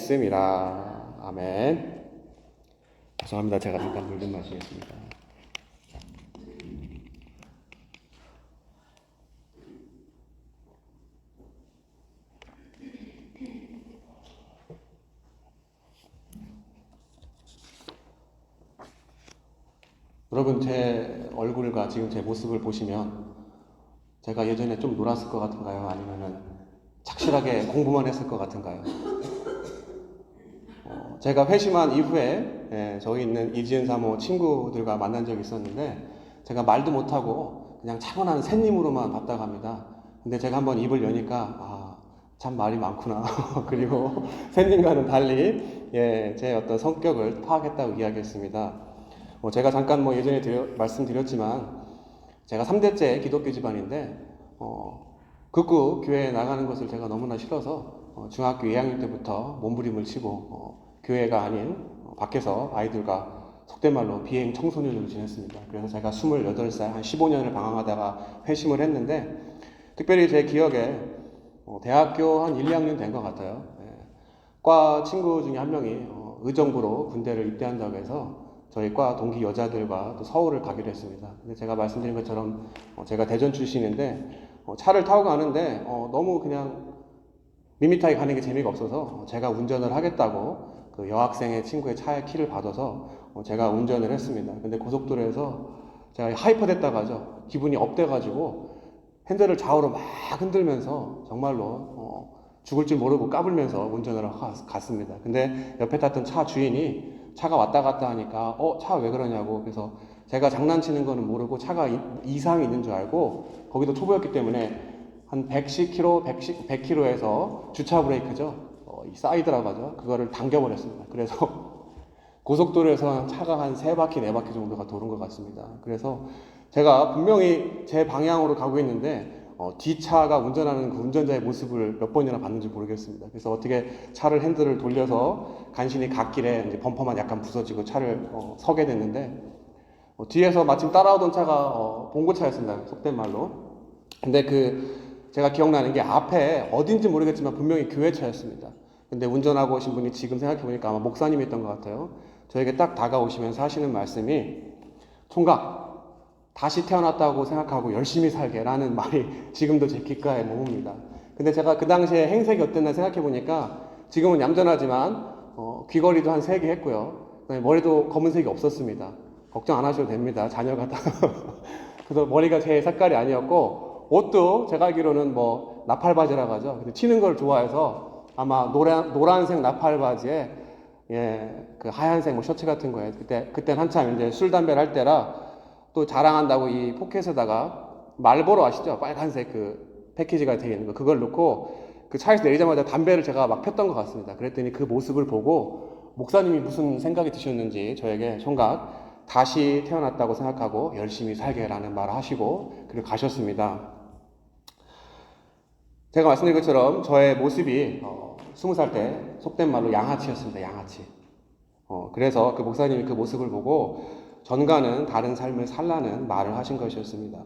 있음이라. 아멘. 죄송합니다. 제가 잠깐 물 좀 마시겠습니다. 여러분, 제 얼굴과 지금 제 모습을 보시면 제가 예전에 좀 놀았을 것 같은가요? 아니면은 착실하게 공부만 했을 것 같은가요? 제가 회심한 이후에 저기 있는 이지은 사모 친구들과 만난 적이 있었는데 제가 말도 못하고 그냥 차분한 샌님으로만 봤다고 합니다. 근데 제가 한번 입을 여니까 참 말이 많구나. 그리고 샌님과는 달리 제 어떤 성격을 파악했다고 이야기했습니다. 제가 잠깐 예전에 말씀드렸지만 제가 3대째 기독교 집안인데 극구 교회에 나가는 것을 제가 너무나 싫어서 중학교 2학년 때부터 몸부림을 치고 교회가 아닌 밖에서 아이들과 속된 말로 비행 청소년으로 지냈습니다. 그래서 제가 28살, 한 15년을 방황하다가 회심을 했는데 특별히 제 기억에 대학교 한 1, 2학년 된 것 같아요. 과 친구 중에 한 명이 의정부로 군대를 입대한다고 해서 저희 과 동기 여자들과 또 서울을 가기로 했습니다. 근데 제가 말씀드린 것처럼 제가 대전 출신인데 차를 타고 가는데 너무 그냥 밋밋하게 가는 게 재미가 없어서 제가 운전을 하겠다고 그 여학생의 친구의 차의 키를 받아서 제가 운전을 했습니다. 근데 고속도로에서 제가 하이퍼 됐다가 하죠. 기분이 업돼가지고 핸들을 좌우로 막 흔들면서 정말로 죽을 줄 모르고 까불면서 운전을 갔습니다. 근데 옆에 탔던 차 주인이 차가 왔다 갔다 하니까 차 왜 그러냐고. 그래서 제가 장난치는 거는 모르고 차가 이상이 있는 줄 알고 거기도 초보였기 때문에 한 110km, 100km에서 주차 브레이크죠. 이 사이드라고 하죠. 그거를 당겨버렸습니다. 그래서 고속도로에서 차가 한 3바퀴, 4바퀴 정도가 도는 것 같습니다. 그래서 제가 분명히 제 방향으로 가고 있는데 뒷차가 운전하는 그 운전자의 모습을 몇 번이나 봤는지 모르겠습니다. 그래서 어떻게 차를 핸들을 돌려서 간신히 갓길에 이제 범퍼만 약간 부서지고 차를 서게 됐는데 뒤에서 마침 따라오던 차가 봉고차였습니다. 속된 말로. 근데 제가 기억나는 게 앞에 어딘지 모르겠지만 분명히 교회차였습니다. 근데 운전하고 오신 분이 지금 생각해보니까 아마 목사님이었던 것 같아요. 저에게 딱 다가오시면서 하시는 말씀이 총각, 다시 태어났다고 생각하고 열심히 살게 라는 말이 지금도 제 귓가에 머뭅니다. 근데 제가 그 당시에 행색이 어땠나 생각해보니까 지금은 얌전하지만 귀걸이도 한 3개 했고요. 머리도 검은색이 없었습니다. 걱정 안 하셔도 됩니다. 자녀가 다. 그래서 머리가 제 색깔이 아니었고 옷도 제가 알기로는 나팔바지라고 하죠. 근데 치는 걸 좋아해서 아마 노란색 나팔바지에 그 하얀색 셔츠 같은 거에 그때 한참 이제 술 담배를 할 때라 또 자랑한다고 이 포켓에다가 말보로 아시죠? 빨간색 그 패키지가 되어 있는 거 그걸 넣고 그 차에서 내리자마자 담배를 제가 막 폈던 것 같습니다. 그랬더니 그 모습을 보고 목사님이 무슨 생각이 드셨는지 저에게 총각 다시 태어났다고 생각하고 열심히 살게라는 말을 하시고 그리고 가셨습니다. 제가 말씀드린 것처럼 저의 모습이 20살 때 속된 말로 양아치였습니다. 양아치. 그래서 그 목사님이 그 모습을 보고 전과는 다른 삶을 살라는 말을 하신 것이었습니다.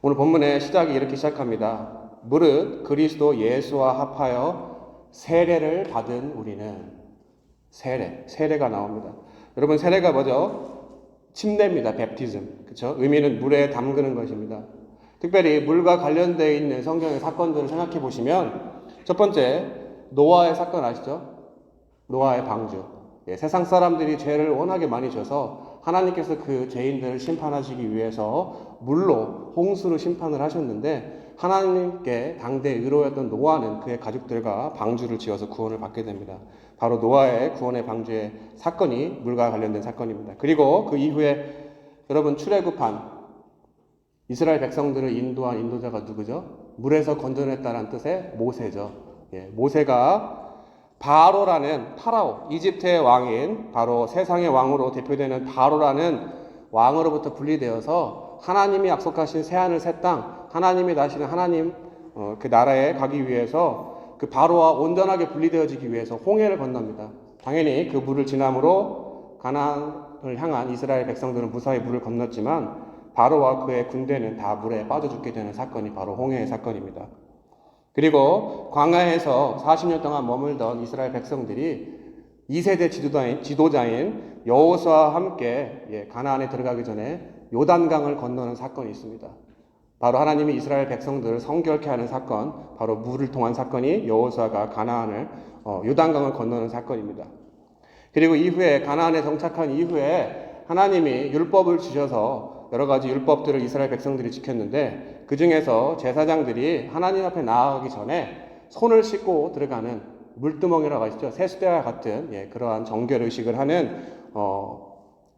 오늘 본문의 시작이 이렇게 시작합니다. 무릇 그리스도 예수와 합하여 세례를 받은 우리는 세례가 나옵니다. 여러분 세례가 뭐죠? 침례입니다. 베프티즘. 그렇죠? 의미는 물에 담그는 것입니다. 특별히 물과 관련되어 있는 성경의 사건들을 생각해 보시면 첫 번째 노아의 사건 아시죠? 노아의 방주. 세상 사람들이 죄를 워낙에 많이 져서 하나님께서 그 죄인들을 심판하시기 위해서 물로 홍수로 심판을 하셨는데 하나님께 당대 의로웠던 노아는 그의 가족들과 방주를 지어서 구원을 받게 됩니다. 바로 노아의 구원의 방주의 사건이 물과 관련된 사건입니다. 그리고 그 이후에 여러분 출애굽한 이스라엘 백성들을 인도한 인도자가 누구죠? 물에서 건져냈다는 뜻의 모세죠. 모세가 바로라는 파라오, 이집트의 왕인 바로 세상의 왕으로 대표되는 바로라는 왕으로부터 분리되어서 하나님이 약속하신 새하늘 새 땅, 하나님이 다시는 하나님 그 나라에 가기 위해서 그 바로와 온전하게 분리되어지기 위해서 홍해를 건넙니다. 당연히 그 물을 지남으로 가나안을 향한 이스라엘 백성들은 무사히 물을 건넜지만 바로와 그의 군대는 다 물에 빠져 죽게 되는 사건이 바로 홍해의 사건입니다. 그리고 광야에서 40년 동안 머물던 이스라엘 백성들이 2세대 지도자인 여호수아와 함께 가나안에 들어가기 전에 요단강을 건너는 사건이 있습니다. 바로 하나님이 이스라엘 백성들을 성결케 하는 사건, 바로 물을 통한 사건이 여호수아가 가나안을 요단강을 건너는 사건입니다. 그리고 이후에 가나안에 정착한 이후에 하나님이 율법을 주셔서 여러 가지 율법들을 이스라엘 백성들이 지켰는데, 그 중에서 제사장들이 하나님 앞에 나아가기 전에 손을 씻고 들어가는 물두멍이라고 하시죠. 세수대와 같은 그러한 정결 의식을 하는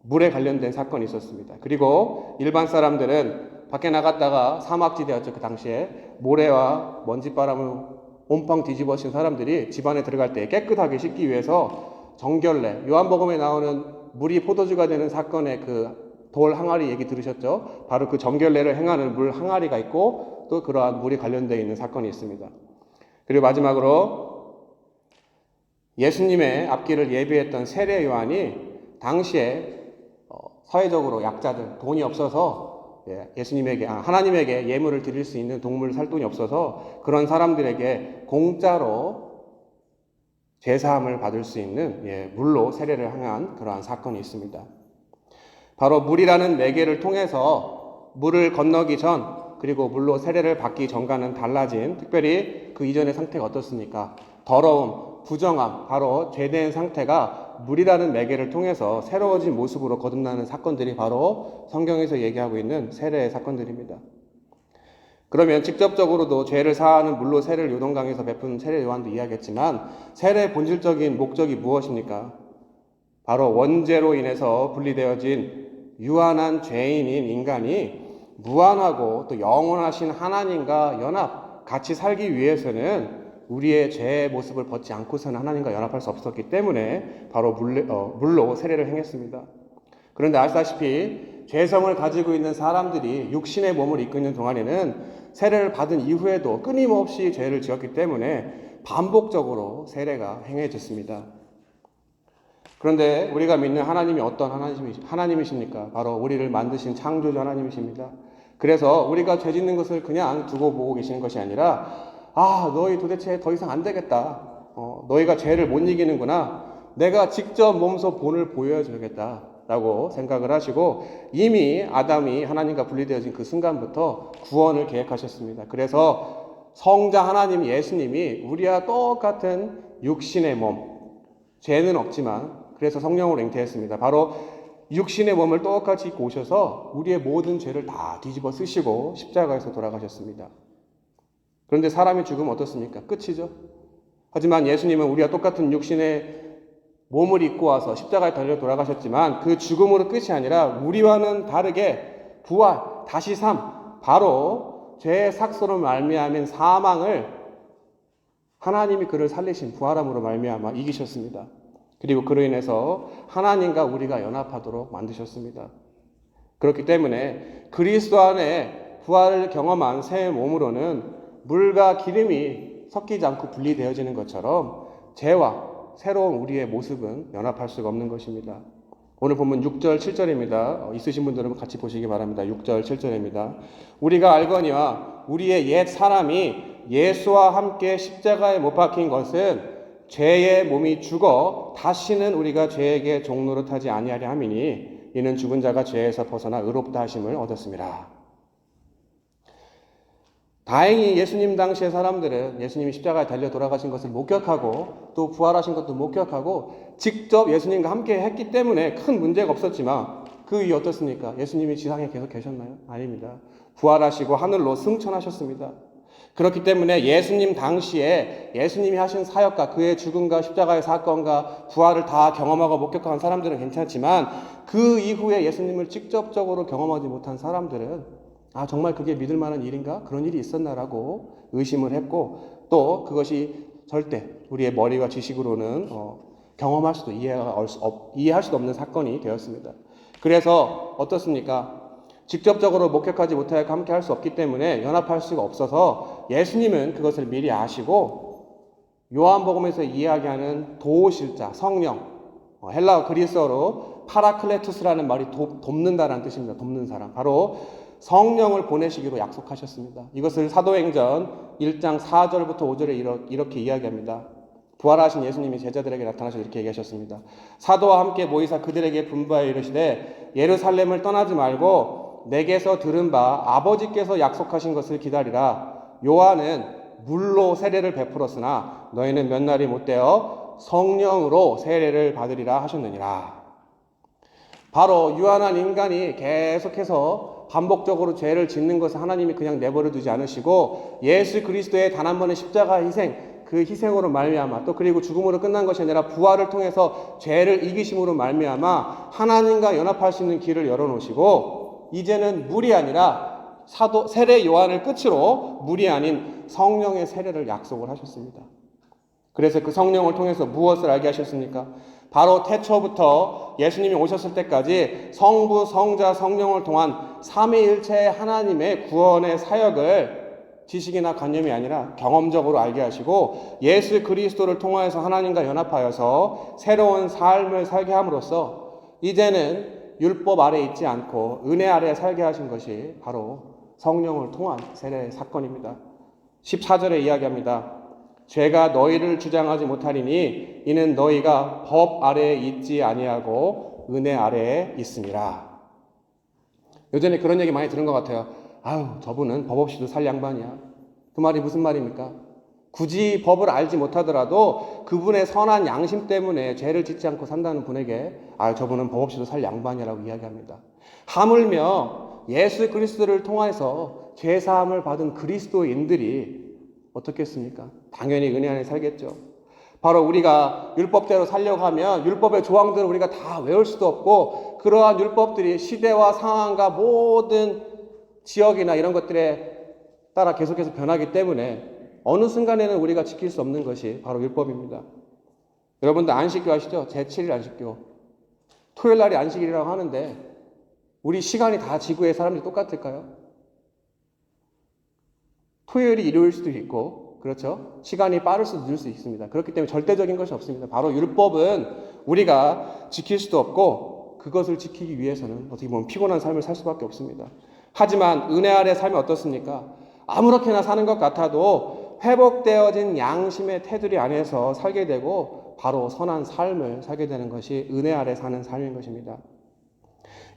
물에 관련된 사건이 있었습니다. 그리고 일반 사람들은 밖에 나갔다가 사막지대였죠. 그 당시에 모래와 먼지바람을 온팡 뒤집어진 사람들이 집 안에 들어갈 때 깨끗하게 씻기 위해서 정결례, 요한복음에 나오는 물이 포도주가 되는 사건의 그 돌 항아리 얘기 들으셨죠? 바로 그 정결례를 행하는 물 항아리가 있고 또 그러한 물이 관련되어 있는 사건이 있습니다. 그리고 마지막으로 예수님의 앞길을 예비했던 세례 요한이 당시에 사회적으로 약자들, 돈이 없어서 하나님에게 예물을 드릴 수 있는 동물 살 돈이 없어서 그런 사람들에게 공짜로 제사함을 받을 수 있는 물로 세례를 행한 그러한 사건이 있습니다. 바로 물이라는 매개를 통해서 물을 건너기 전, 그리고 물로 세례를 받기 전과는 달라진, 특별히 그 이전의 상태가 어떻습니까? 더러움, 부정함, 바로 죄된 상태가 물이라는 매개를 통해서 새로워진 모습으로 거듭나는 사건들이 바로 성경에서 얘기하고 있는 세례의 사건들입니다. 그러면 직접적으로도 죄를 사하는 물로 세례를 요단강에서 베푼 세례 요한도 이야기했지만, 세례의 본질적인 목적이 무엇입니까? 바로 원죄로 인해서 분리되어진 유한한 죄인인 인간이 무한하고 또 영원하신 하나님과 같이 살기 위해서는 우리의 죄의 모습을 벗지 않고서는 하나님과 연합할 수 없었기 때문에 바로 물로 세례를 행했습니다. 그런데 아시다시피 죄성을 가지고 있는 사람들이 육신의 몸을 입고 있는 동안에는 세례를 받은 이후에도 끊임없이 죄를 지었기 때문에 반복적으로 세례가 행해졌습니다. 그런데 우리가 믿는 하나님이 어떤 하나님이십니까? 바로 우리를 만드신 창조주 하나님이십니다. 그래서 우리가 죄 짓는 것을 그냥 두고 보고 계시는 것이 아니라, 너희 도대체 더 이상 안 되겠다. 너희가 죄를 못 이기는구나. 내가 직접 몸소 본을 보여줘야겠다. 라고 생각을 하시고, 이미 아담이 하나님과 분리되어진 그 순간부터 구원을 계획하셨습니다. 그래서 성자 하나님 예수님이 우리와 똑같은 육신의 몸, 죄는 없지만 그래서 성령으로 잉태했습니다. 바로 육신의 몸을 똑같이 입고 오셔서 우리의 모든 죄를 다 뒤집어 쓰시고 십자가에서 돌아가셨습니다. 그런데 사람이 죽으면 어떻습니까? 끝이죠. 하지만 예수님은 우리와 똑같은 육신의 몸을 입고 와서 십자가에 달려 돌아가셨지만 그 죽음으로 끝이 아니라 우리와는 다르게 부활, 다시 삶, 바로 죄의 삭소로 말미암은 사망을 하나님이 그를 살리신 부활함으로 말미암아 이기셨습니다. 그리고 그로 인해서 하나님과 우리가 연합하도록 만드셨습니다. 그렇기 때문에 그리스도 안에 부활을 경험한 새 몸으로는 물과 기름이 섞이지 않고 분리되어지는 것처럼 죄와 새로운 우리의 모습은 연합할 수가 없는 것입니다. 오늘 본문 6절 7절입니다. 있으신 분들은 같이 보시기 바랍니다. 6절 7절입니다. 우리가 알거니와 우리의 옛 사람이 예수와 함께 십자가에 못 박힌 것은 죄의 몸이 죽어 다시는 우리가 죄에게 종노릇하지 아니하려 함이니 이는 죽은 자가 죄에서 벗어나 의롭다 하심을 얻었습니다. 다행히 예수님 당시의 사람들은 예수님이 십자가에 달려 돌아가신 것을 목격하고 또 부활하신 것도 목격하고 직접 예수님과 함께 했기 때문에 큰 문제가 없었지만 그 이후 어떻습니까? 예수님이 지상에 계속 계셨나요? 아닙니다. 부활하시고 하늘로 승천하셨습니다. 그렇기 때문에 예수님 당시에 예수님이 하신 사역과 그의 죽음과 십자가의 사건과 부활을 다 경험하고 목격한 사람들은 괜찮지만 그 이후에 예수님을 직접적으로 경험하지 못한 사람들은 정말 그게 믿을 만한 일인가? 그런 일이 있었나라고 의심을 했고 또 그것이 절대 우리의 머리와 지식으로는 경험할 수도 이해할 수도 없는 사건이 되었습니다. 그래서 어떻습니까? 직접적으로 목격하지 못하고 함께 할 수 없기 때문에 연합할 수가 없어서 예수님은 그것을 미리 아시고 요한복음에서 이야기하는 도우실자, 성령, 헬라어 그리스어로 파라클레투스라는 말이 돕는다라는 뜻입니다. 돕는 사람. 바로 성령을 보내시기로 약속하셨습니다. 이것을 사도행전 1장 4절부터 5절에 이렇게 이야기합니다. 부활하신 예수님이 제자들에게 나타나셔서 이렇게 얘기하셨습니다. 사도와 함께 모이사 그들에게 분부하여 이르시되 예루살렘을 떠나지 말고 내게서 들은 바 아버지께서 약속하신 것을 기다리라. 요한은 물로 세례를 베풀었으나 너희는 몇 날이 못되어 성령으로 세례를 받으리라 하셨느니라. 바로 유한한 인간이 계속해서 반복적으로 죄를 짓는 것을 하나님이 그냥 내버려 두지 않으시고 예수 그리스도의 단 한 번의 십자가 희생, 그 희생으로 말미암아 또 그리고 죽음으로 끝난 것이 아니라 부활을 통해서 죄를 이기심으로 말미암아 하나님과 연합할 수 있는 길을 열어놓으시고 이제는 물이 아니라 세례 요한을 끝으로 물이 아닌 성령의 세례를 약속을 하셨습니다. 그래서 그 성령을 통해서 무엇을 알게 하셨습니까? 바로 태초부터 예수님이 오셨을 때까지 성부, 성자, 성령을 통한 삼위일체 하나님의 구원의 사역을 지식이나 관념이 아니라 경험적으로 알게 하시고 예수 그리스도를 통하여서 하나님과 연합하여서 새로운 삶을 살게 함으로써 이제는 율법 아래 있지 않고 은혜 아래 살게 하신 것이 바로 성령을 통한 세례 사건입니다. 14절에 이야기합니다. 죄가 너희를 주장하지 못하리니 이는 너희가 법 아래에 있지 아니하고 은혜 아래에 있음이라. 요전에 그런 얘기 많이 들은 것 같아요. 아유, 저분은 법 없이도 살 양반이야. 그 말이 무슨 말입니까? 굳이 법을 알지 못하더라도 그분의 선한 양심 때문에 죄를 짓지 않고 산다는 분에게 저분은 법 없이도 살 양반이라고 이야기합니다. 하물며 예수 그리스도를 통해서 죄사함을 받은 그리스도인들이 어떻겠습니까? 당연히 은혜 안에 살겠죠. 바로 우리가 율법대로 살려고 하면 율법의 조항들을 우리가 다 외울 수도 없고 그러한 율법들이 시대와 상황과 모든 지역이나 이런 것들에 따라 계속해서 변하기 때문에 어느 순간에는 우리가 지킬 수 없는 것이 바로 율법입니다. 여러분들 안식교 아시죠? 제7일 안식교. 토요일 날이 안식일이라고 하는데 우리 시간이 다 지구의 사람들이 똑같을까요? 토요일이 일요일 수도 있고 그렇죠? 시간이 빠를 수도 늦을 수 있습니다. 그렇기 때문에 절대적인 것이 없습니다. 바로 율법은 우리가 지킬 수도 없고 그것을 지키기 위해서는 어떻게 보면 피곤한 삶을 살 수밖에 없습니다. 하지만 은혜 아래 삶이 어떻습니까? 아무렇게나 사는 것 같아도 회복되어진 양심의 테두리 안에서 살게 되고 바로 선한 삶을 살게 되는 것이 은혜 아래 사는 삶인 것입니다.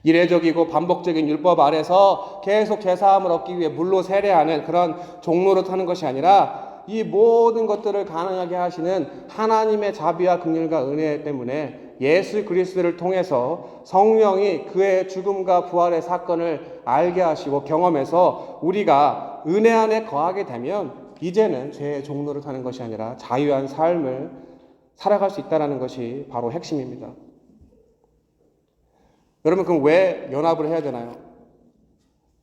이례적이고 반복적인 율법 아래서 계속 죄사함을 얻기 위해 물로 세례하는 그런 종로로 타는 것이 아니라 이 모든 것들을 가능하게 하시는 하나님의 자비와 긍휼과 은혜 때문에 예수 그리스도를 통해서 성령이 그의 죽음과 부활의 사건을 알게 하시고 경험해서 우리가 은혜 안에 거하게 되면 이제는 죄의 종로를 타는 것이 아니라 자유한 삶을 살아갈 수 있다는 것이 바로 핵심입니다. 여러분, 그럼 왜 연합을 해야 되나요?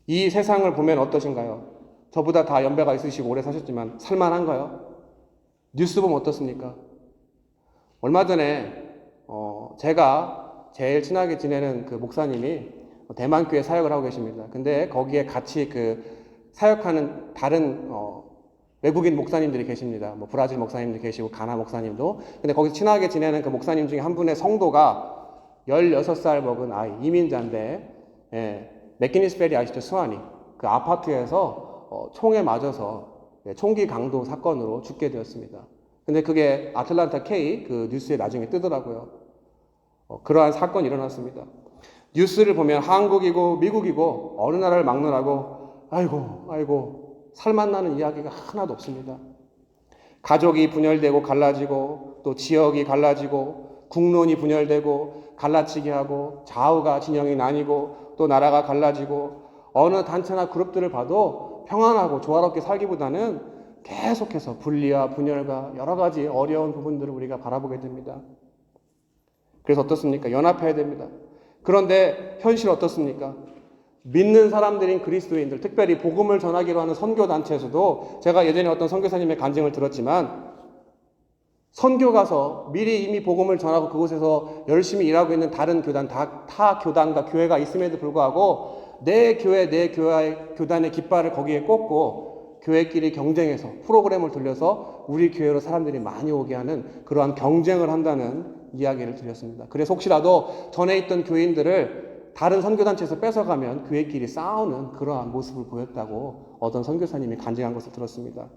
이 세상을 보면 어떠신가요? 저보다 다 연배가 있으시고 오래 사셨지만 살만한가요? 뉴스 보면 어떻습니까? 얼마 전에 제가 제일 친하게 지내는 그 목사님이 대만교회 사역을 하고 계십니다. 근데 거기에 같이 그 사역하는 다른 외국인 목사님들이 계십니다. 뭐 브라질 목사님도 계시고 가나 목사님도. 근데 거기서 친하게 지내는 그 목사님 중에 한 분의 성도가 16살 먹은 아이, 이민자인데, 맥기니스베리 아시죠? 스와니. 그 아파트에서 총에 맞아서 총기 강도 사건으로 죽게 되었습니다. 근데 그게 아틀란타 K 그 뉴스에 나중에 뜨더라고요. 그러한 사건이 일어났습니다. 뉴스를 보면 한국이고 미국이고 어느 나라를 막론하고 아이고 살맛나는 이야기가 하나도 없습니다. 가족이 분열되고 갈라지고 또 지역이 갈라지고 국론이 분열되고 갈라치게 하고 좌우가 진영이 나뉘고 또 나라가 갈라지고 어느 단체나 그룹들을 봐도 평안하고 조화롭게 살기보다는 계속해서 분리와 분열과 여러 가지 어려운 부분들을 우리가 바라보게 됩니다. 그래서 어떻습니까? 연합해야 됩니다. 그런데 현실 어떻습니까? 믿는 사람들인 그리스도인들, 특별히 복음을 전하기로 하는 선교단체에서도 제가 예전에 어떤 선교사님의 간증을 들었지만 선교 가서 미리 이미 복음을 전하고 그곳에서 열심히 일하고 있는 다른 교단, 타 교단과 교회가 있음에도 불구하고 내 교단의 깃발을 거기에 꽂고 교회끼리 경쟁해서 프로그램을 돌려서 우리 교회로 사람들이 많이 오게 하는 그러한 경쟁을 한다는 이야기를 드렸습니다. 그래서 혹시라도 전에 있던 교인들을 다른 선교단체에서 뺏어가면 그의끼리 싸우는 그러한 모습을 보였다고 어떤 선교사님이 간증한 것을 들었습니다.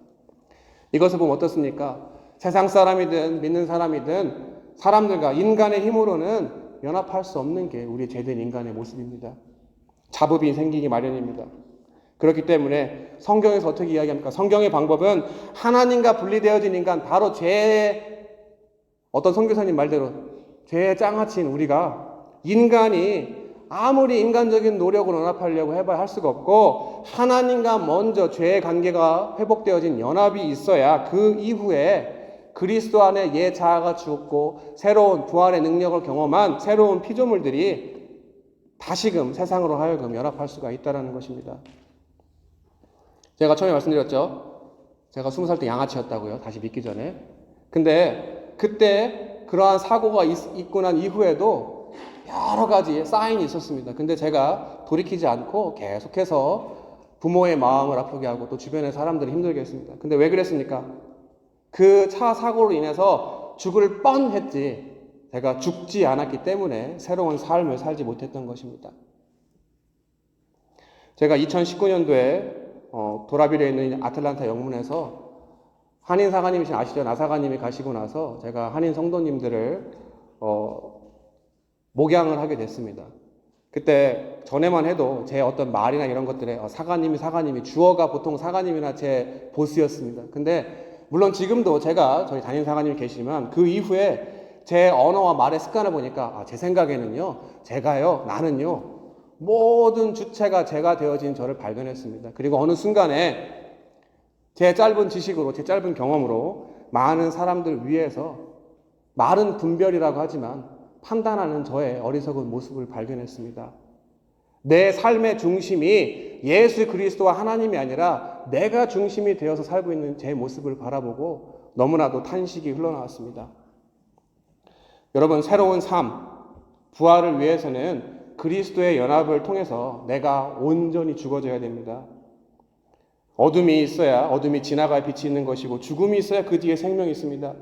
이것을 보면 어떻습니까? 세상 사람이든 믿는 사람이든 사람들과 인간의 힘으로는 연합할 수 없는 게 우리 죄된 인간의 모습입니다. 자부심이 생기기 마련입니다. 그렇기 때문에 성경에서 어떻게 이야기합니까? 성경의 방법은 하나님과 분리되어진 인간, 바로 어떤 선교사님 말대로 죄의 장아찌인 우리가, 인간이 아무리 인간적인 노력으로 연합하려고 해봐야 할 수가 없고, 하나님과 먼저 죄의 관계가 회복되어진 연합이 있어야 그 이후에 그리스도 안에 옛 자아가 죽었고 새로운 부활의 능력을 경험한 새로운 피조물들이 다시금 세상으로 하여금 연합할 수가 있다는 것입니다. 제가 처음에 말씀드렸죠. 제가 20살 때 양아치였다고요. 다시 믿기 전에. 근데 그때 그러한 사고가 있고 난 이후에도 여러 가지 사인이 있었습니다. 근데 제가 돌이키지 않고 계속해서 부모의 마음을 아프게 하고 또 주변의 사람들을 힘들게 했습니다. 근데 왜 그랬습니까? 그 차 사고로 인해서 죽을 뻔했지, 제가 죽지 않았기 때문에 새로운 삶을 살지 못했던 것입니다. 제가 2019년도에 도라빌에 있는 아틀란타 영문에서 한인 사관님이신 아시죠? 나사관님이 가시고 나서 제가 한인 성도님들을 목양을 하게 됐습니다. 그때 전에만 해도 제 어떤 말이나 이런 것들에 사관님이 주어가 보통 사관님이나 제 보스였습니다. 근데 물론 지금도 제가 저희 담임 사관님이 계시지만 그 이후에 제 언어와 말의 습관을 보니까 제 생각에는요, 나는요, 모든 주체가 제가 되어진 저를 발견했습니다. 그리고 어느 순간에 제 짧은 지식으로, 제 짧은 경험으로 많은 사람들 위해서 말은 분별이라고 하지만 판단하는 저의 어리석은 모습을 발견했습니다. 내 삶의 중심이 예수 그리스도와 하나님이 아니라 내가 중심이 되어서 살고 있는 제 모습을 바라보고 너무나도 탄식이 흘러나왔습니다. 여러분, 새로운 삶, 부활을 위해서는 그리스도의 연합을 통해서 내가 온전히 죽어져야 됩니다. 어둠이 있어야 어둠이 지나갈 빛이 있는 것이고, 죽음이 있어야 그 뒤에 생명이 있습니다.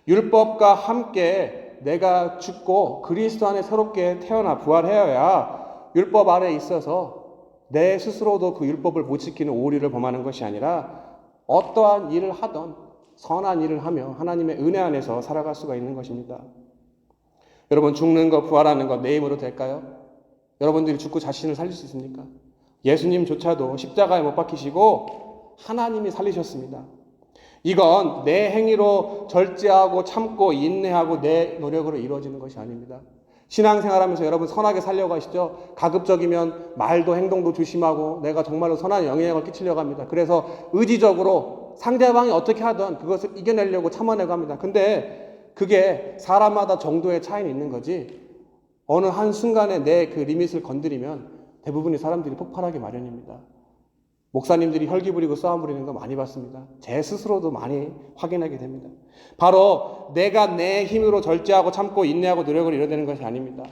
율법과 함께 내가 죽고 그리스도 안에 새롭게 태어나 부활하여야 율법 아래에 있어서 내 스스로도 그 율법을 못 지키는 오리를 범하는 것이 아니라 어떠한 일을 하던 선한 일을 하며 하나님의 은혜 안에서 살아갈 수가 있는 것입니다. 여러분, 죽는 것, 부활하는 것 내 힘으로 될까요? 여러분들이 죽고 자신을 살릴 수 있습니까? 예수님조차도 십자가에 못 박히시고 하나님이 살리셨습니다. 이건 내 행위로 절제하고 참고 인내하고 내 노력으로 이루어지는 것이 아닙니다. 신앙생활하면서 여러분 선하게 살려고 하시죠? 가급적이면 말도 행동도 조심하고 내가 정말로 선한 영향을 끼치려고 합니다. 그래서 의지적으로 상대방이 어떻게 하든 그것을 이겨내려고 참아내고 합니다. 근데 그게 사람마다 정도의 차이는 있는 거지, 어느 한순간에 내 그 리밋을 건드리면 대부분의 사람들이 폭발하기 마련입니다. 목사님들이 혈기 부리고 싸움 부리는 거 많이 봤습니다. 제 스스로도 많이 확인하게 됩니다. 바로 내가 내 힘으로 절제하고 참고 인내하고 노력을 이뤄내는 것이 아닙니다.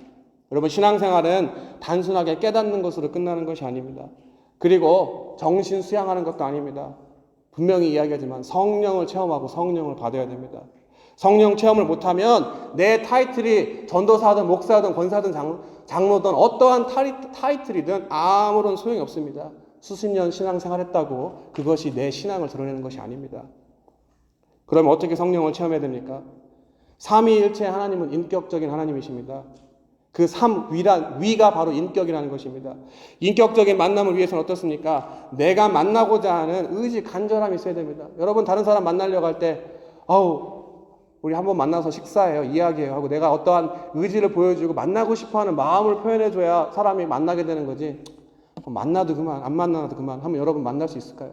여러분, 신앙생활은 단순하게 깨닫는 것으로 끝나는 것이 아닙니다. 그리고 정신 수양하는 것도 아닙니다. 분명히 이야기하지만 성령을 체험하고 성령을 받아야 됩니다. 성령 체험을 못하면 내 타이틀이 전도사든 목사든 권사든 장로든 어떠한 타이틀이든 아무런 소용이 없습니다. 수십 년 신앙생활했다고 그것이 내 신앙을 드러내는 것이 아닙니다. 그러면 어떻게 성령을 체험해야 됩니까? 삼위일체 하나님은 인격적인 하나님이십니다. 그 위가 바로 인격이라는 것입니다. 인격적인 만남을 위해서는 어떻습니까? 내가 만나고자 하는 의지, 간절함이 있어야 됩니다. 여러분, 다른 사람 만나려고 할 때 우리 한번 만나서 식사해요, 이야기해요 하고 내가 어떠한 의지를 보여주고 만나고 싶어하는 마음을 표현해줘야 사람이 만나게 되는 거지, 만나도 그만, 안 만나도 그만 하면 여러분 만날 수 있을까요?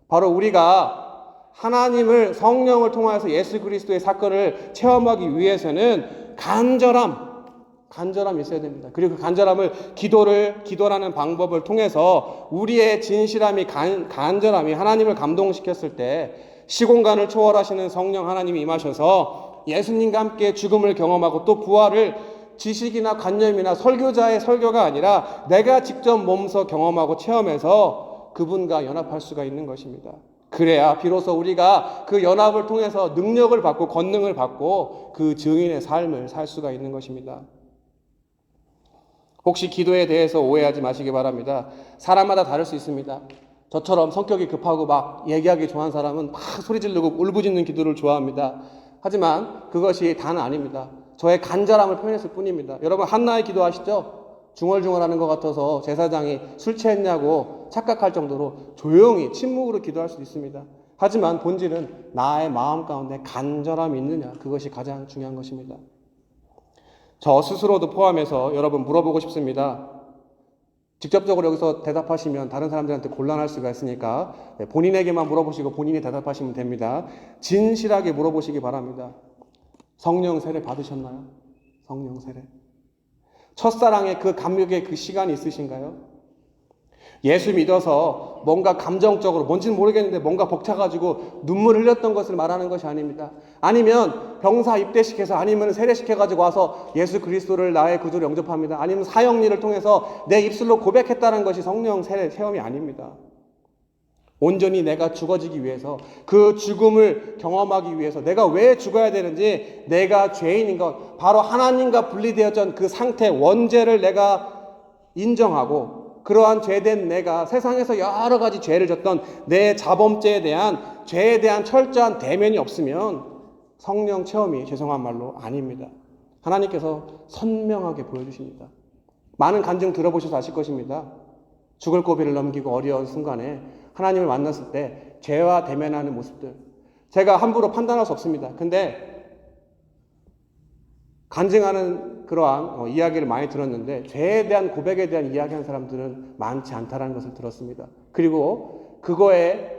바로 우리가 하나님을, 성령을 통하여서 예수 그리스도의 사건을 체험하기 위해서는 간절함이 있어야 됩니다. 그리고 그 간절함을 기도라는 방법을 통해서 우리의 진실함이, 간절함이 하나님을 감동시켰을 때 시공간을 초월하시는 성령 하나님이 임하셔서 예수님과 함께 죽음을 경험하고 또 부활을 지식이나 관념이나 설교자의 설교가 아니라 내가 직접 몸소 경험하고 체험해서 그분과 연합할 수가 있는 것입니다. 그래야 비로소 우리가 그 연합을 통해서 능력을 받고 권능을 받고 그 증인의 삶을 살 수가 있는 것입니다. 혹시 기도에 대해서 오해하지 마시기 바랍니다. 사람마다 다를 수 있습니다. 저처럼 성격이 급하고 막 얘기하기 좋아하는 사람은 막 소리 지르고 울부짖는 기도를 좋아합니다. 하지만 그것이 다는 아닙니다. 저의 간절함을 표현했을 뿐입니다. 여러분 한나의 기도 아시죠? 중얼중얼하는 것 같아서 제사장이 술 취했냐고 착각할 정도로 조용히 침묵으로 기도할 수 있습니다. 하지만 본질은 나의 마음 가운데 간절함이 있느냐, 그것이 가장 중요한 것입니다. 저 스스로도 포함해서 여러분 물어보고 싶습니다. 직접적으로 여기서 대답하시면 다른 사람들한테 곤란할 수가 있으니까 본인에게만 물어보시고 본인이 대답하시면 됩니다. 진실하게 물어보시기 바랍니다. 성령 세례 받으셨나요? 성령 세례. 첫사랑의 그 감격의 그 시간이 있으신가요? 예수 믿어서 뭔가 감정적으로 뭔지는 모르겠는데 뭔가 벅차가지고 눈물 흘렸던 것을 말하는 것이 아닙니다. 아니면 병사 입대시켜서 아니면 세례시켜가지고 와서 예수 그리스도를 나의 구주로 영접합니다. 아니면 사형리를 통해서 내 입술로 고백했다는 것이 성령 세례 체험이 아닙니다. 온전히 내가 죽어지기 위해서, 그 죽음을 경험하기 위해서, 내가 왜 죽어야 되는지, 내가 죄인인 것, 바로 하나님과 분리되었던 그 상태, 원죄를 내가 인정하고, 그러한 죄된 내가 세상에서 여러 가지 죄를 졌던 내 자범죄에 대한, 죄에 대한 철저한 대면이 없으면 성령 체험이 죄송한 말로 아닙니다. 하나님께서 선명하게 보여주십니다. 많은 간증 들어보셔서 아실 것입니다. 죽을 고비를 넘기고 어려운 순간에 하나님을 만났을 때 죄와 대면하는 모습들, 제가 함부로 판단할 수 없습니다. 근데 간증하는 그러한 이야기를 많이 들었는데 죄에 대한 고백에 대한 이야기하는 사람들은 많지 않다는 것을 들었습니다. 그리고 그거의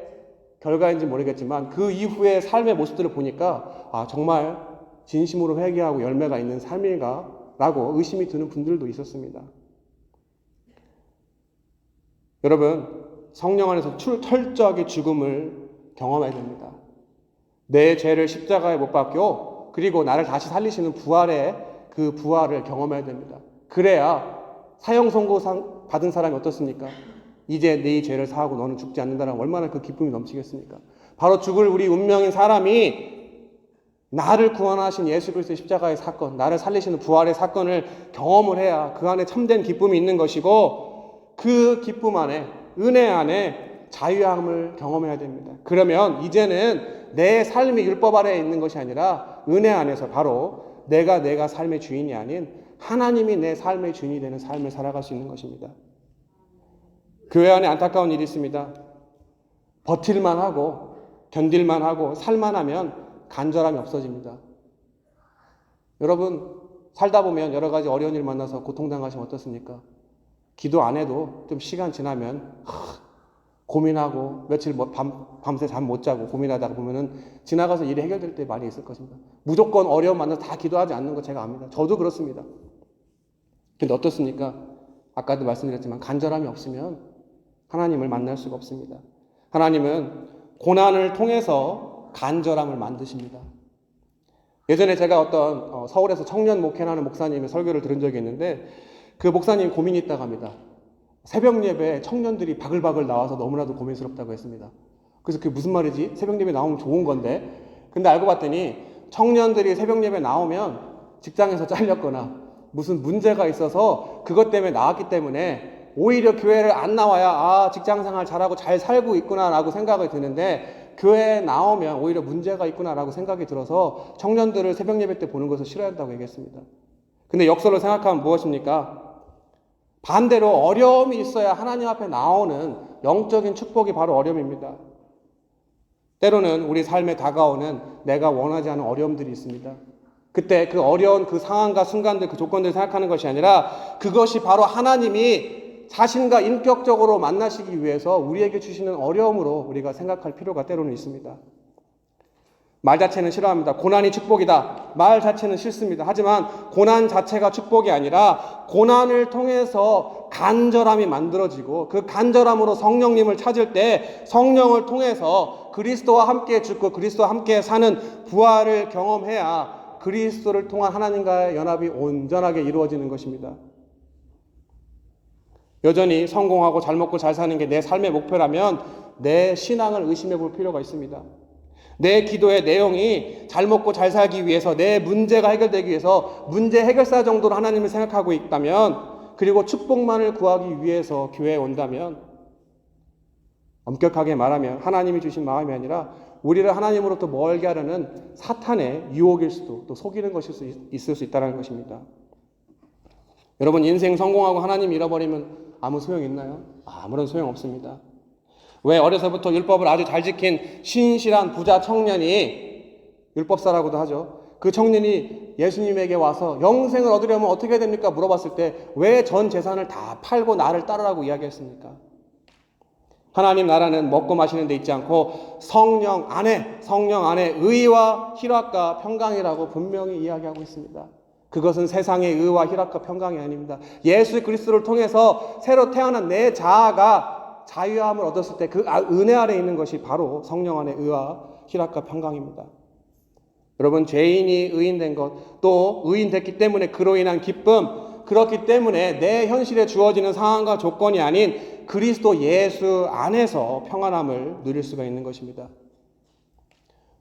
결과인지 모르겠지만 그 이후의 삶의 모습들을 보니까 정말 진심으로 회개하고 열매가 있는 삶인가? 라고 의심이 드는 분들도 있었습니다. 여러분, 성령 안에서 철저하게 죽음을 경험해야 됩니다. 내 죄를 십자가에 못 박고 그리고 나를 다시 살리시는 부활의 그 부활을 경험해야 됩니다. 그래야 사형 선고 받은 사람이 어떻습니까? 이제 네 죄를 사하고 너는 죽지 않는다라면 얼마나 그 기쁨이 넘치겠습니까? 바로 죽을 우리 운명인 사람이 나를 구원하신 예수 그리스도의 십자가의 사건, 나를 살리시는 부활의 사건을 경험을 해야 그 안에 참된 기쁨이 있는 것이고, 그 기쁨 안에, 은혜 안에 자유함을 경험해야 됩니다. 그러면 이제는 내 삶이 율법 아래에 있는 것이 아니라 은혜 안에서 바로 내가 삶의 주인이 아닌 하나님이 내 삶의 주인이 되는 삶을 살아갈 수 있는 것입니다. 교회 안에 안타까운 일이 있습니다. 버틸만 하고 견딜만 하고 살만 하면 간절함이 없어집니다. 여러분, 살다 보면 여러 가지 어려운 일 만나서 고통당하시면 어떻습니까? 기도 안 해도 좀 시간 지나면 고민하고 며칠 밤새 잠 못 자고 고민하다가 보면은 지나가서 일이 해결될 때 많이 있을 것입니다. 무조건 어려움 만나서 다 기도하지 않는 거 제가 압니다. 저도 그렇습니다. 근데 어떻습니까? 아까도 말씀드렸지만 간절함이 없으면 하나님을 만날 수가 없습니다. 하나님은 고난을 통해서 간절함을 만드십니다. 예전에 제가 어떤 서울에서 청년 목회하는 목사님의 설교를 들은 적이 있는데, 그 목사님 고민이 있다고 합니다. 새벽 예배에 청년들이 바글바글 나와서 너무나도 고민스럽다고 했습니다. 그래서 그게 무슨 말이지? 새벽 예배 나오면 좋은 건데. 근데 알고 봤더니 청년들이 새벽 예배 나오면 직장에서 잘렸거나 무슨 문제가 있어서 그것 때문에 나왔기 때문에 오히려 교회를 안 나와야 직장생활 잘하고 잘 살고 있구나라고 생각이 드는데, 교회에 나오면 오히려 문제가 있구나라고 생각이 들어서 청년들을 새벽 예배 때 보는 것을 싫어한다고 얘기했습니다. 근데 역설로 생각하면 무엇입니까? 반대로 어려움이 있어야 하나님 앞에 나오는 영적인 축복이 바로 어려움입니다. 때로는 우리 삶에 다가오는 내가 원하지 않은 어려움들이 있습니다. 그때 그 어려운 그 상황과 순간들, 그 조건들을 생각하는 것이 아니라 그것이 바로 하나님이 자신과 인격적으로 만나시기 위해서 우리에게 주시는 어려움으로 우리가 생각할 필요가 때로는 있습니다. 말 자체는 싫어합니다. 고난이 축복이다. 말 자체는 싫습니다. 하지만 고난 자체가 축복이 아니라 고난을 통해서 간절함이 만들어지고, 그 간절함으로 성령님을 찾을 때 성령을 통해서 그리스도와 함께 죽고 그리스도와 함께 사는 부활을 경험해야 그리스도를 통한 하나님과의 연합이 온전하게 이루어지는 것입니다. 여전히 성공하고 잘 먹고 잘 사는 게 내 삶의 목표라면 내 신앙을 의심해 볼 필요가 있습니다. 내 기도의 내용이 잘 먹고 잘 살기 위해서, 내 문제가 해결되기 위해서 문제 해결사 정도로 하나님을 생각하고 있다면 그리고 축복만을 구하기 위해서 교회에 온다면 엄격하게 말하면 하나님이 주신 마음이 아니라 우리를 하나님으로부터 멀게 하려는 사탄의 유혹일 수도 또 속이는 것일 있을 수 있다는 것입니다. 여러분 인생 성공하고 하나님 잃어버리면 아무 소용 있나요? 아무런 소용 없습니다. 왜 어려서부터 율법을 아주 잘 지킨 신실한 부자 청년이 율법사라고도 하죠. 그 청년이 예수님에게 와서 영생을 얻으려면 어떻게 해야 됩니까? 물어봤을 때 왜 전 재산을 다 팔고 나를 따르라고 이야기했습니까? 하나님 나라는 먹고 마시는 데 있지 않고 성령 안에 의와 희락과 평강이라고 분명히 이야기하고 있습니다. 그것은 세상의 의와 희락과 평강이 아닙니다. 예수 그리스도를 통해서 새로 태어난 내 자아가 자유함을 얻었을 때 그 은혜 아래 있는 것이 바로 성령 안의 의와 희락과 평강입니다. 여러분 죄인이 의인된 것, 또 의인됐기 때문에 그로 인한 기쁨, 그렇기 때문에 내 현실에 주어지는 상황과 조건이 아닌 그리스도 예수 안에서 평안함을 누릴 수가 있는 것입니다.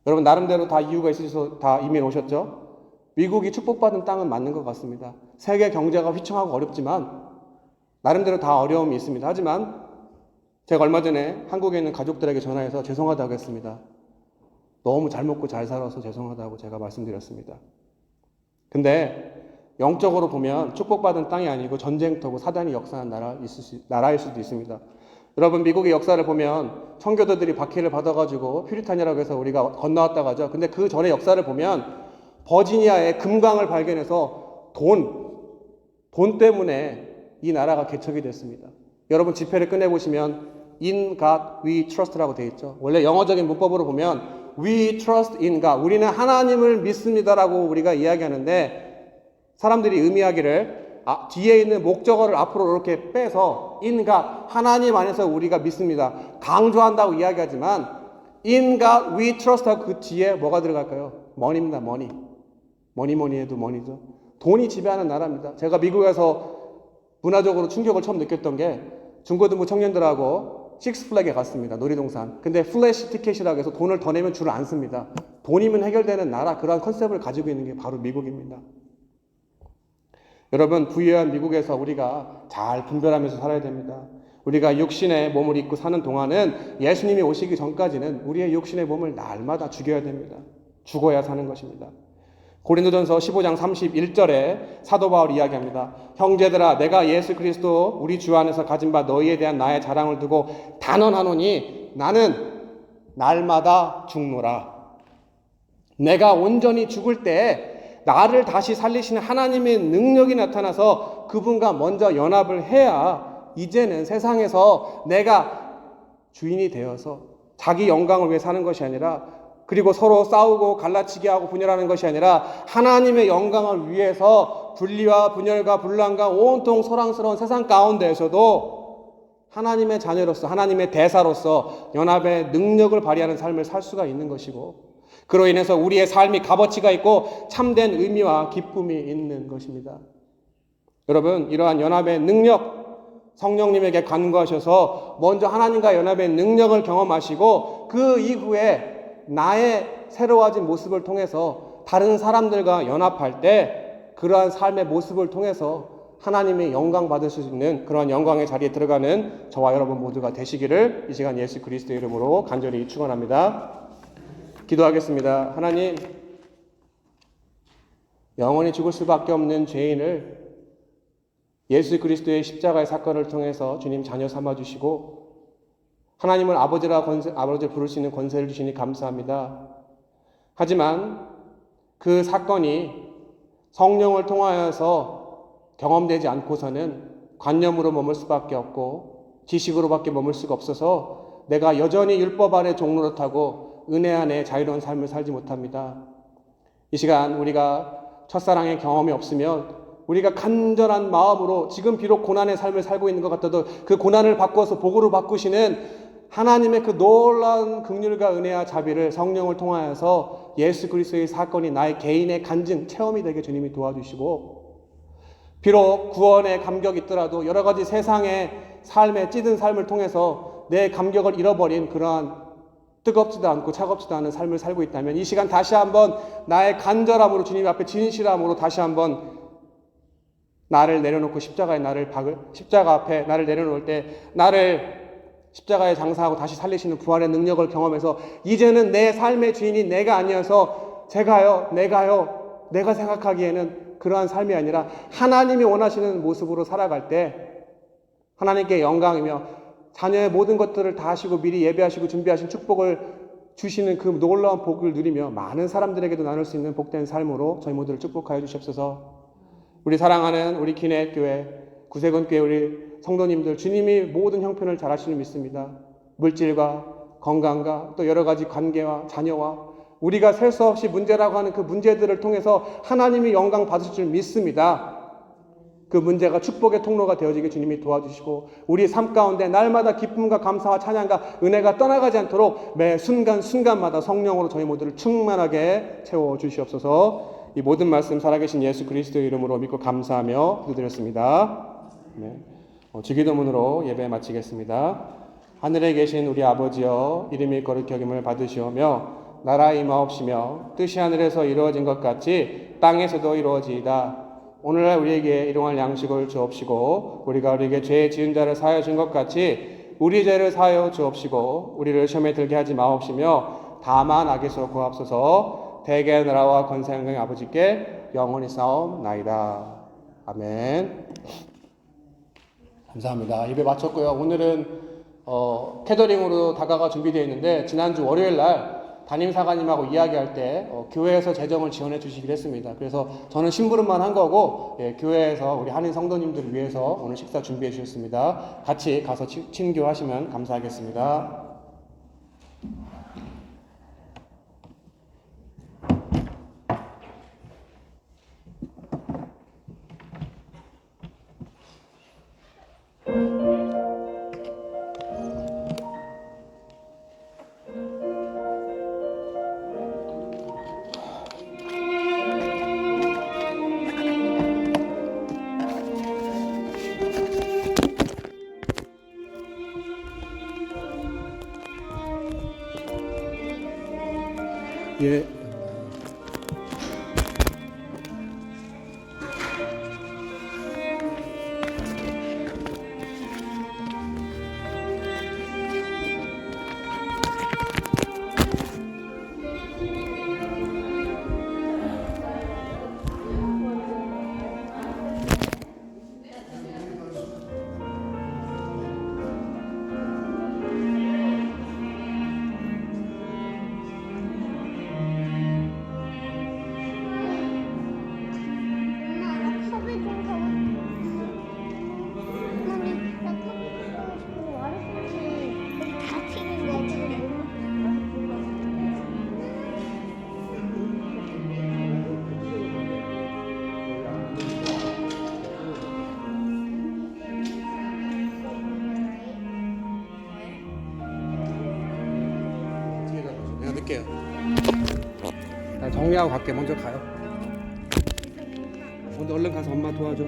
여러분 나름대로 다 이유가 있으셔서 다 이민 오셨죠? 미국이 축복받은 땅은 맞는 것 같습니다. 세계 경제가 휘청하고 어렵지만 나름대로 다 어려움이 있습니다. 하지만 제가 얼마 전에 한국에 있는 가족들에게 전화해서 죄송하다고 했습니다. 너무 잘 먹고 잘 살아서 죄송하다고 제가 말씀드렸습니다. 근데 영적으로 보면 축복받은 땅이 아니고 전쟁터고 사단이 역사한 나라일 수도 있습니다. 여러분 미국의 역사를 보면 청교도들이 박해를 받아가지고 퓨리탄이라고 해서 우리가 건너왔다고 하죠. 근데 그 전에 역사를 보면 버지니아의 금광을 발견해서 돈 때문에 이 나라가 개척이 됐습니다. 여러분 지폐를 꺼내보시면 In God we trust라고 되어 있죠. 원래 영어적인 문법으로 보면 We trust in God, 우리는 하나님을 믿습니다라고 우리가 이야기하는데 사람들이 의미하기를 뒤에 있는 목적어를 앞으로 이렇게 빼서 in God, 하나님 안에서 우리가 믿습니다, 강조한다고 이야기하지만 in God we trust 하고 그 뒤에 뭐가 들어갈까요? money입니다. 뭐니 해도 money죠. 돈이 지배하는 나라입니다. 제가 미국에서 문화적으로 충격을 처음 느꼈던 게 중고등부 청년들하고 식스플래그에 갔습니다. 놀이동산. 근데 플래시 티켓이라고 해서 돈을 더 내면 줄을 안 씁니다. 돈이면 해결되는 나라, 그러한 컨셉을 가지고 있는 게 바로 미국입니다. 여러분 부유한 미국에서 우리가 잘 분별하면서 살아야 됩니다. 우리가 육신의 몸을 입고 사는 동안은 예수님이 오시기 전까지는 우리의 육신의 몸을 날마다 죽여야 됩니다. 죽어야 사는 것입니다. 고린도전서 15장 31절에 사도 바울이 이야기합니다. 형제들아 내가 예수 그리스도 우리 주 안에서 가진 바 너희에 대한 나의 자랑을 두고 단언하노니 나는 날마다 죽노라. 내가 온전히 죽을 때 나를 다시 살리시는 하나님의 능력이 나타나서 그분과 먼저 연합을 해야 이제는 세상에서 내가 주인이 되어서 자기 영광을 위해 사는 것이 아니라, 그리고 서로 싸우고 갈라치기 하고 분열하는 것이 아니라 하나님의 영광을 위해서 분리와 분열과 분란과 온통 소란스러운 세상 가운데에서도 하나님의 자녀로서, 하나님의 대사로서 연합의 능력을 발휘하는 삶을 살 수가 있는 것이고, 그로 인해서 우리의 삶이 값어치가 있고 참된 의미와 기쁨이 있는 것입니다. 여러분 이러한 연합의 능력, 성령님에게 간구하셔서 먼저 하나님과 연합의 능력을 경험하시고 그 이후에 나의 새로워진 모습을 통해서 다른 사람들과 연합할 때 그러한 삶의 모습을 통해서 하나님의 영광 받을 수 있는 그러한 영광의 자리에 들어가는 저와 여러분 모두가 되시기를 이 시간 예수 그리스도의 이름으로 간절히 축원합니다. 기도하겠습니다. 하나님, 영원히 죽을 수밖에 없는 죄인을 예수 그리스도의 십자가의 사건을 통해서 주님 자녀 삼아주시고 하나님을 아버지를 부를 수 있는 권세를 주시니 감사합니다. 하지만 그 사건이 성령을 통하여서 경험되지 않고서는 관념으로 머물 수밖에 없고 지식으로밖에 머물 수가 없어서 내가 여전히 율법 아래 종노릇하고 은혜 안에 자유로운 삶을 살지 못합니다. 이 시간 우리가 첫사랑의 경험이 없으면 우리가 간절한 마음으로 지금 비록 고난의 삶을 살고 있는 것 같아도 그 고난을 바꾸어서 복으로 바꾸시는 하나님의 그 놀라운 긍휼과 은혜와 자비를 성령을 통하여서 예수 그리스도의 사건이 나의 개인의 간증, 체험이 되게 주님이 도와주시고, 비록 구원의 감격이 있더라도 여러 가지 세상의 삶에 찌든 삶을 통해서 내 감격을 잃어버린 그러한 뜨겁지도 않고 차갑지도 않은 삶을 살고 있다면 이 시간 다시 한번 나의 간절함으로 주님 앞에 진실함으로 다시 한번 나를 내려놓고 십자가 앞에 나를 내려놓을 때 나를 십자가에 장사하고 다시 살리시는 부활의 능력을 경험해서 이제는 내 삶의 주인이 내가 아니어서 내가 생각하기에는 그러한 삶이 아니라 하나님이 원하시는 모습으로 살아갈 때 하나님께 영광이며 자녀의 모든 것들을 다 하시고 미리 예배하시고 준비하신 축복을 주시는 그 놀라운 복을 누리며 많은 사람들에게도 나눌 수 있는 복된 삶으로 저희 모두를 축복하여 주시옵소서. 우리 사랑하는 우리 기내교회 구세군교회 우리 성도님들, 주님이 모든 형편을 잘 하시는 믿습니다. 물질과 건강과 또 여러 가지 관계와 자녀와 우리가 셀 수 없이 문제라고 하는 그 문제들을 통해서 하나님이 영광 받으실 줄 믿습니다. 그 문제가 축복의 통로가 되어지게 주님이 도와주시고 우리 삶 가운데 날마다 기쁨과 감사와 찬양과 은혜가 떠나가지 않도록 매 순간순간마다 성령으로 저희 모두를 충만하게 채워주시옵소서. 이 모든 말씀 살아계신 예수 그리스도의 이름으로 믿고 감사하며 기도드렸습니다. 네. 주기도문으로 예배 마치겠습니다. 하늘에 계신 우리 아버지여, 이름이 거룩히 여김을 받으시오며 나라 임하옵시며 뜻이 하늘에서 이루어진 것 같이 땅에서도 이루어지이다. 오늘날 우리에게 일용할 양식을 주옵시고 우리가 우리에게 죄 지은 자를 사하여 준 것 같이 우리 죄를 사하여 주옵시고 우리를 시험에 들게 하지 마옵시며 다만 악에서 구하옵소서. 대개 나라와 권세 영광의 아버지께 영원히 싸움나이다. 아멘. 감사합니다. 예배 마쳤고요. 오늘은 캐더링으로 다가가 준비되어 있는데 지난주 월요일날 담임사관님하고 이야기할 때 교회에서 재정을 지원해 주시기로 했습니다. 그래서 저는 심부름만 한 거고 교회에서 우리 한인 성도님들을 위해서 오늘 식사 준비해 주셨습니다. 같이 가서 친교하시면 감사하겠습니다. 예. 내가 늦게요. 나 정리하고 갈게. 먼저 가요. 먼저 얼른 가서 엄마 도와줘.